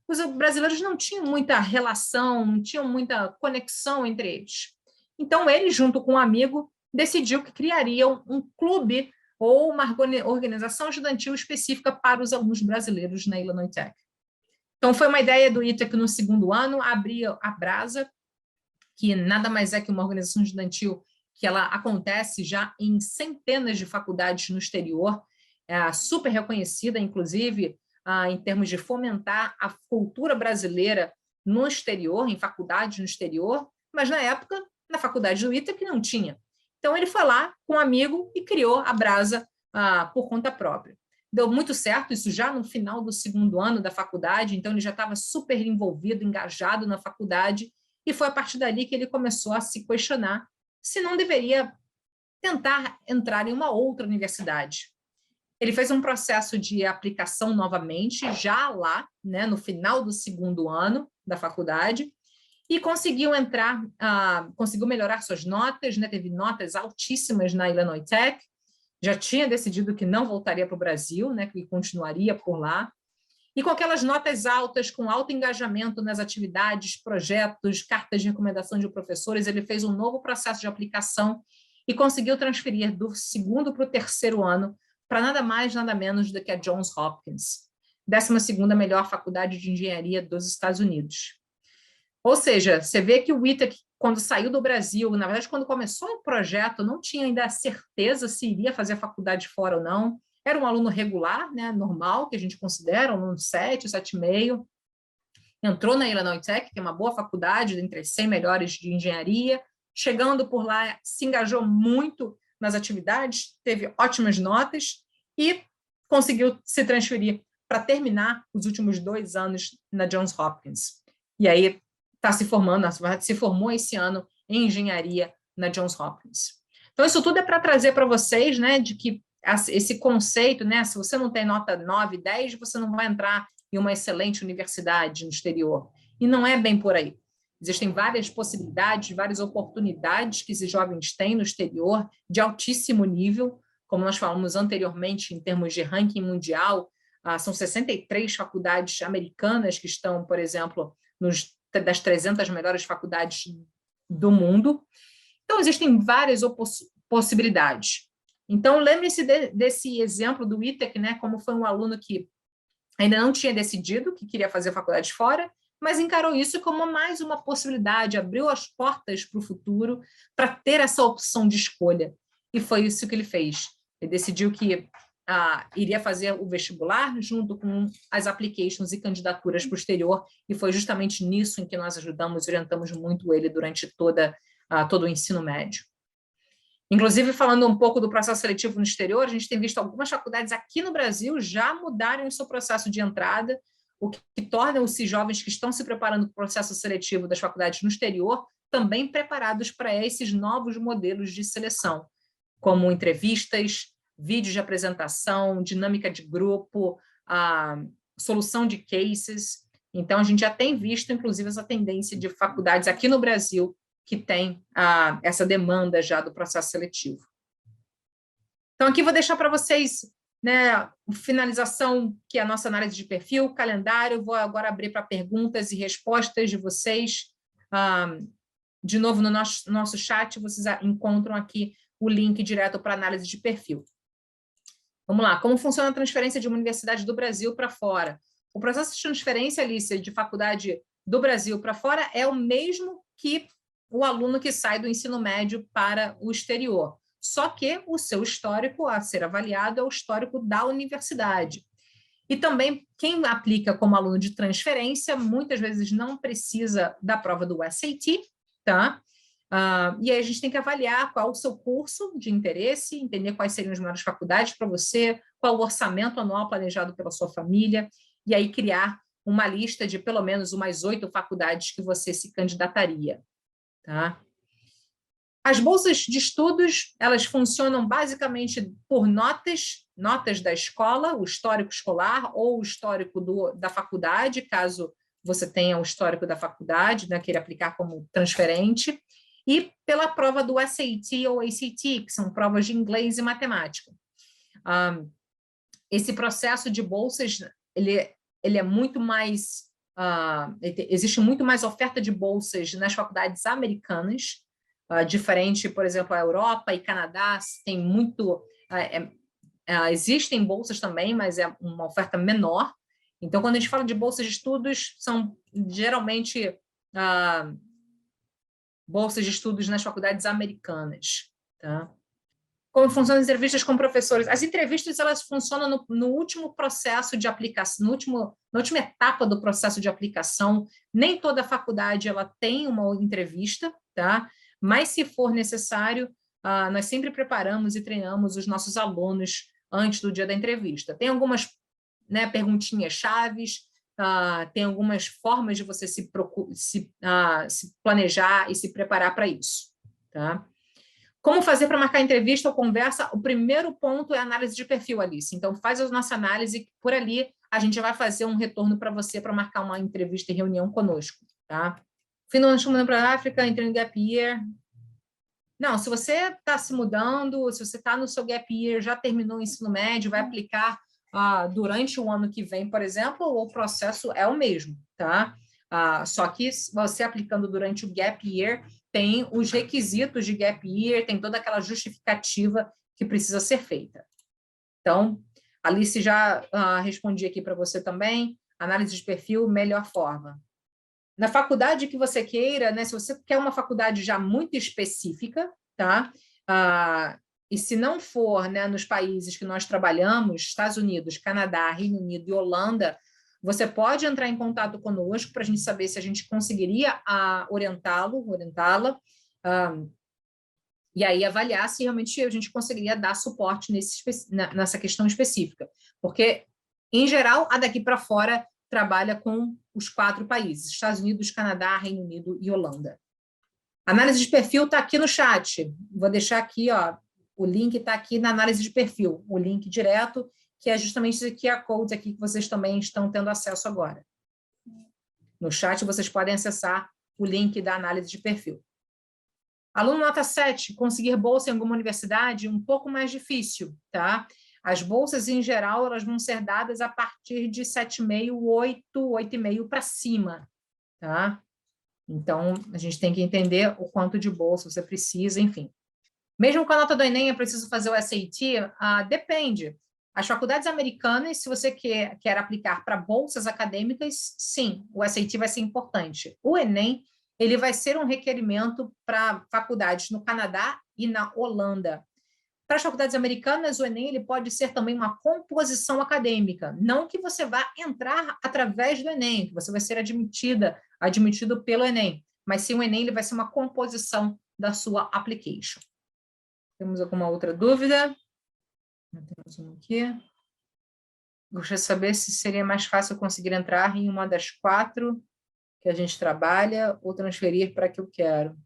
os brasileiros não tinham muita relação, não tinham muita conexão entre eles. Então, ele, junto com um amigo, decidiu que criariam um clube ou uma organização estudantil específica para os alunos brasileiros na Illinois Tech. Então, foi uma ideia do ITA que, no segundo ano, abria a Brasa, que nada mais é que uma organização estudantil que ela acontece já em centenas de faculdades no exterior, super reconhecida, inclusive, em termos de fomentar a cultura brasileira no exterior, em faculdades no exterior, mas na época, na faculdade do ITA, que não tinha. Então, ele foi lá com um amigo e criou a Brasa por conta própria. Deu muito certo, isso já no final do segundo ano da faculdade, então ele já estava super envolvido, engajado na faculdade, e foi a partir dali que ele começou a se questionar se não deveria tentar entrar em uma outra universidade. Ele fez um processo de aplicação novamente, já lá, né, no final do segundo ano da faculdade, e conseguiu entrar, conseguiu melhorar suas notas, né, teve notas altíssimas na Illinois Tech, já tinha decidido que não voltaria para o Brasil, né, que continuaria por lá, e com aquelas notas altas, com alto engajamento nas atividades, projetos, cartas de recomendação de professores, ele fez um novo processo de aplicação e conseguiu transferir do segundo para o terceiro ano para nada mais, nada menos do que a Johns Hopkins, 12ª melhor faculdade de engenharia dos Estados Unidos. Ou seja, você vê que o ITA, quando saiu do Brasil, na verdade, quando começou o projeto, não tinha ainda certeza se iria fazer a faculdade fora ou não. Era um aluno regular, né, normal, que a gente considera, um 7, 7,5. Entrou na Illinois Tech, que é uma boa faculdade, entre as 100 melhores de engenharia. Chegando por lá, se engajou muito nas atividades, teve ótimas notas e conseguiu se transferir para terminar os últimos 2 anos na Johns Hopkins. E aí está se formando, se formou esse ano em engenharia na Johns Hopkins. Então, isso tudo é para trazer para vocês, né, de que esse conceito, né, se você não tem nota 9, 10, você não vai entrar em uma excelente universidade no exterior. E não é bem por aí. Existem várias possibilidades, várias oportunidades que esses jovens têm no exterior, de altíssimo nível, como nós falamos anteriormente, em termos de ranking mundial, são 63 faculdades americanas que estão, por exemplo, das 300 melhores faculdades do mundo. Então, existem várias possibilidades. Então, lembre-se desse exemplo do ITEC, né, como foi um aluno que ainda não tinha decidido que queria fazer faculdade fora, mas encarou isso como mais uma possibilidade, abriu as portas para o futuro para ter essa opção de escolha. E foi isso que ele fez. Ele decidiu que iria fazer o vestibular junto com as applications e candidaturas para o exterior, e foi justamente nisso em que nós ajudamos e orientamos muito ele durante todo o ensino médio. Inclusive, falando um pouco do processo seletivo no exterior, a gente tem visto algumas faculdades aqui no Brasil já mudarem o seu processo de entrada, o que torna os jovens que estão se preparando para o processo seletivo das faculdades no exterior também preparados para esses novos modelos de seleção, como entrevistas, vídeos de apresentação, dinâmica de grupo, solução de cases. Então, a gente já tem visto, inclusive, essa tendência de faculdades aqui no Brasil que tem essa demanda já do processo seletivo. Então, aqui vou deixar para vocês, né, finalização, que é a nossa análise de perfil, calendário. Vou agora abrir para perguntas e respostas de vocês. De novo, no nosso chat, vocês encontram aqui o link direto para análise de perfil. Vamos lá, como funciona a transferência de uma universidade do Brasil para fora? O processo de transferência, Alicia, de faculdade do Brasil para fora é o mesmo que o aluno que sai do ensino médio para o exterior. Só que o seu histórico a ser avaliado é o histórico da universidade. E também, quem aplica como aluno de transferência, muitas vezes não precisa da prova do SAT, tá? E aí a gente tem que avaliar qual o seu curso de interesse, entender quais seriam as melhores faculdades para você, qual o orçamento anual planejado pela sua família, e aí criar uma lista de pelo menos umas 8 faculdades que você se candidataria. tá? As bolsas de estudos, elas funcionam basicamente por notas da escola, o histórico escolar ou o histórico da faculdade, caso você tenha o histórico da faculdade, né, queira aplicar como transferente, e pela prova do SAT ou ACT, que são provas de inglês e matemática. Esse processo de bolsas, ele é muito mais... existe muito mais oferta de bolsas nas faculdades americanas, diferente, por exemplo, a Europa e Canadá, tem muito... existem bolsas também, mas é uma oferta menor. Então, quando a gente fala de bolsas de estudos, são geralmente bolsas de estudos nas faculdades americanas, tá? Como funcionam as entrevistas com professores? As entrevistas, elas funcionam no último processo de aplicação, na última etapa do processo de aplicação. Nem toda faculdade ela tem uma entrevista, tá? Mas, se for necessário, nós sempre preparamos e treinamos os nossos alunos antes do dia da entrevista. Tem algumas, né, perguntinhas chaves, tem algumas formas de você se planejar e se preparar para isso, tá? Como fazer para marcar entrevista ou conversa? O primeiro ponto é a análise de perfil, Alice. Então, faz a nossa análise, por ali a gente vai fazer um retorno para você para marcar uma entrevista e reunião conosco, tá? Finalmente, para a África, entrando em Gap Year. Não, se você está se mudando, se você está no seu Gap Year, já terminou o ensino médio, vai aplicar durante o ano que vem, por exemplo, o processo é o mesmo, tá? Só que você aplicando durante o Gap Year, tem os requisitos de Gap Year, tem toda aquela justificativa que precisa ser feita. Então, Alice já respondi aqui para você também, análise de perfil, melhor forma. Na faculdade que você queira, né, se você quer uma faculdade já muito específica, tá? E se não for, né, nos países que nós trabalhamos, Estados Unidos, Canadá, Reino Unido e Holanda, você pode entrar em contato conosco para a gente saber se a gente conseguiria orientá-la, e aí avaliar se realmente a gente conseguiria dar suporte nessa questão específica. Porque, em geral, a daqui para fora trabalha com os 4 países, Estados Unidos, Canadá, Reino Unido e Holanda. Análise de perfil está aqui no chat. Vou deixar aqui, ó, o link está aqui na análise de perfil, o link direto, que é justamente esse QR Code aqui que vocês também estão tendo acesso agora. No chat vocês podem acessar o link da análise de perfil. Aluno nota 7, conseguir bolsa em alguma universidade, um pouco mais difícil, tá? As bolsas, em geral, elas vão ser dadas a partir de 7,5, 8,5 para cima, tá? Então, a gente tem que entender o quanto de bolsa você precisa, enfim. Mesmo com a nota do Enem, é preciso fazer o SAT? Depende. As faculdades americanas, se você quer aplicar para bolsas acadêmicas, sim, o SAT vai ser importante. O Enem, ele vai ser um requerimento para faculdades no Canadá e na Holanda. Para as faculdades americanas, o Enem ele pode ser também uma composição acadêmica, não que você vá entrar através do Enem, que você vai ser admitido pelo Enem, mas sim o Enem ele vai ser uma composição da sua application. Temos alguma outra dúvida? Temos uma aqui. Gostaria de saber se seria mais fácil conseguir entrar em uma das 4 que a gente trabalha ou transferir para que eu quero.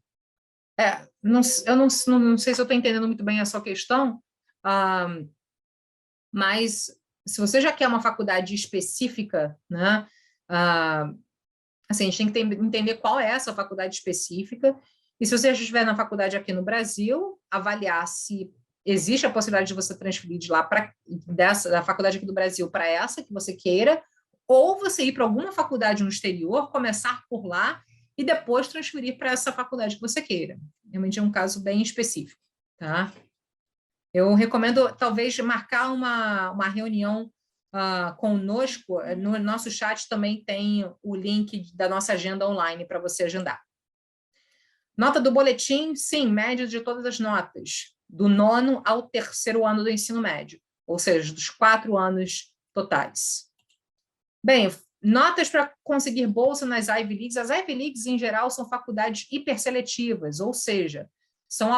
Eu não sei se eu estou entendendo muito bem a sua questão, mas se você já quer uma faculdade específica, né, assim, a gente tem que entender qual é essa faculdade específica, e se você já estiver na faculdade aqui no Brasil, avaliar se existe a possibilidade de você transferir de lá da faculdade aqui do Brasil para essa que você queira, ou você ir para alguma faculdade no exterior, começar por lá e depois transferir para essa faculdade que você queira. Realmente é um caso bem específico, tá? Eu recomendo, talvez, marcar uma reunião conosco. No nosso chat também tem o link da nossa agenda online para você agendar. Nota do boletim, sim, média de todas as notas, do 9º ao 3º ano do ensino médio, ou seja, dos 4 anos totais. Bem, notas para conseguir bolsa nas Ivy Leagues. As Ivy Leagues, em geral, são faculdades hiperseletivas, ou seja, são os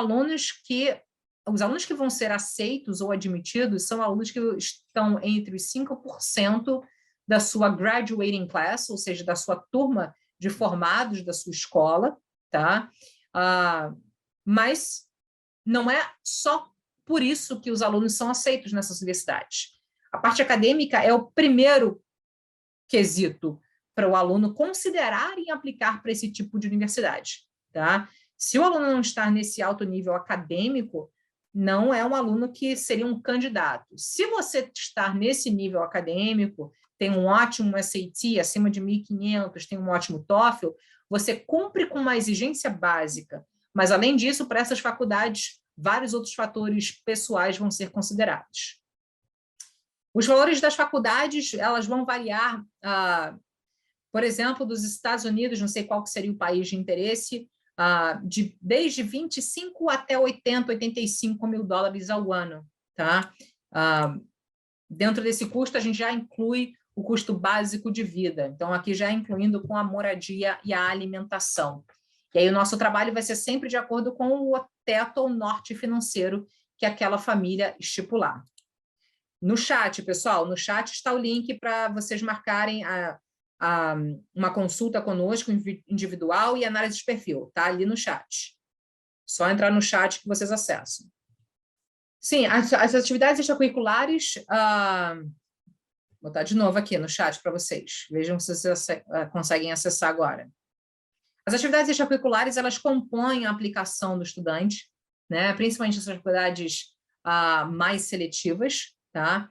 alunos que vão ser aceitos ou admitidos são alunos que estão entre os 5% da sua graduating class, ou seja, da sua turma de formados da sua escola, tá? Mas não é só por isso que os alunos são aceitos nessas universidades. A parte acadêmica é o primeiro quesito para o aluno considerar e aplicar para esse tipo de universidade. Tá? Se o aluno não está nesse alto nível acadêmico, não é um aluno que seria um candidato. Se você está nesse nível acadêmico, tem um ótimo SAT, acima de 1.500, tem um ótimo TOEFL, você cumpre com uma exigência básica. Mas, além disso, para essas faculdades, vários outros fatores pessoais vão ser considerados. Os valores das faculdades, elas vão variar, por exemplo, dos Estados Unidos, não sei qual que seria o país de interesse, desde 25 até 80, 85 mil dólares ao ano. Tá? Dentro desse custo, a gente já inclui o custo básico de vida. Então, aqui já incluindo com a moradia e a alimentação. E aí o nosso trabalho vai ser sempre de acordo com o teto ou norte financeiro que aquela família estipular. No chat, pessoal, no chat está o link para vocês marcarem uma consulta conosco individual e análise de perfil, tá? Ali no chat. Só entrar no chat que vocês acessam. Sim, as atividades extracurriculares, vou botar de novo aqui no chat para vocês. Vejam se vocês conseguem acessar agora. As atividades extracurriculares, elas compõem a aplicação do estudante, né? Principalmente as atividades mais seletivas, tá?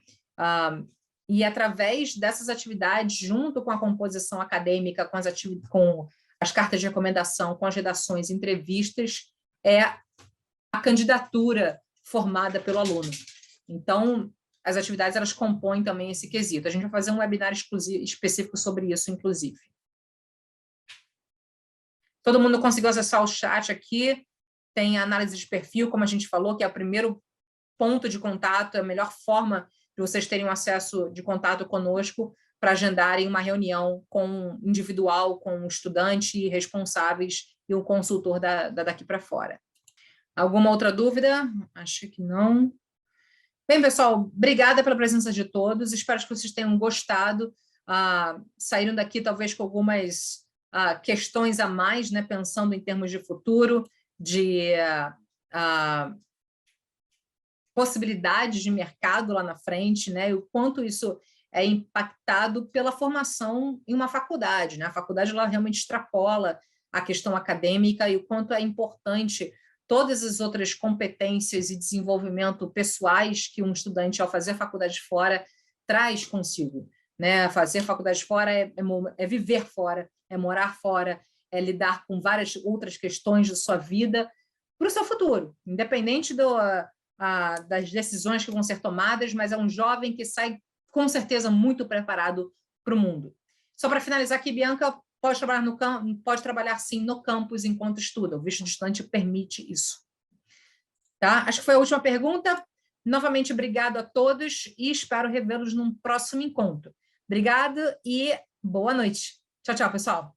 E através dessas atividades, junto com a composição acadêmica, com as cartas de recomendação, com as redações, entrevistas, é a candidatura formada pelo aluno. Então, as atividades, elas compõem também esse quesito. A gente vai fazer um webinar específico sobre isso, inclusive. Todo mundo conseguiu acessar o chat aqui. Tem a análise de perfil, como a gente falou, que é o primeiro ponto de contato, é a melhor forma de vocês terem um acesso de contato conosco para agendarem uma reunião individual com um estudante, responsáveis e um consultor daqui para fora. Alguma outra dúvida? Acho que não. Bem, pessoal, obrigada pela presença de todos. Espero que vocês tenham gostado. Saíram daqui talvez com algumas questões a mais, né, pensando em termos de futuro, de possibilidades de mercado lá na frente, né, e o quanto isso é impactado pela formação em uma faculdade, né? A faculdade, ela realmente extrapola a questão acadêmica e o quanto é importante todas as outras competências e desenvolvimento pessoais que um estudante, ao fazer faculdade fora, traz consigo, né? Fazer faculdade fora é viver fora, é morar fora, é lidar com várias outras questões de sua vida para o seu futuro, independente das decisões que vão ser tomadas, mas é um jovem que sai, com certeza, muito preparado para o mundo. Só para finalizar aqui, Bianca, pode trabalhar sim no campus enquanto estuda, o visto de estudante permite isso. Tá? Acho que foi a última pergunta. Novamente, obrigado a todos e espero revê-los num próximo encontro. Obrigado e boa noite. Tchau, tchau, pessoal.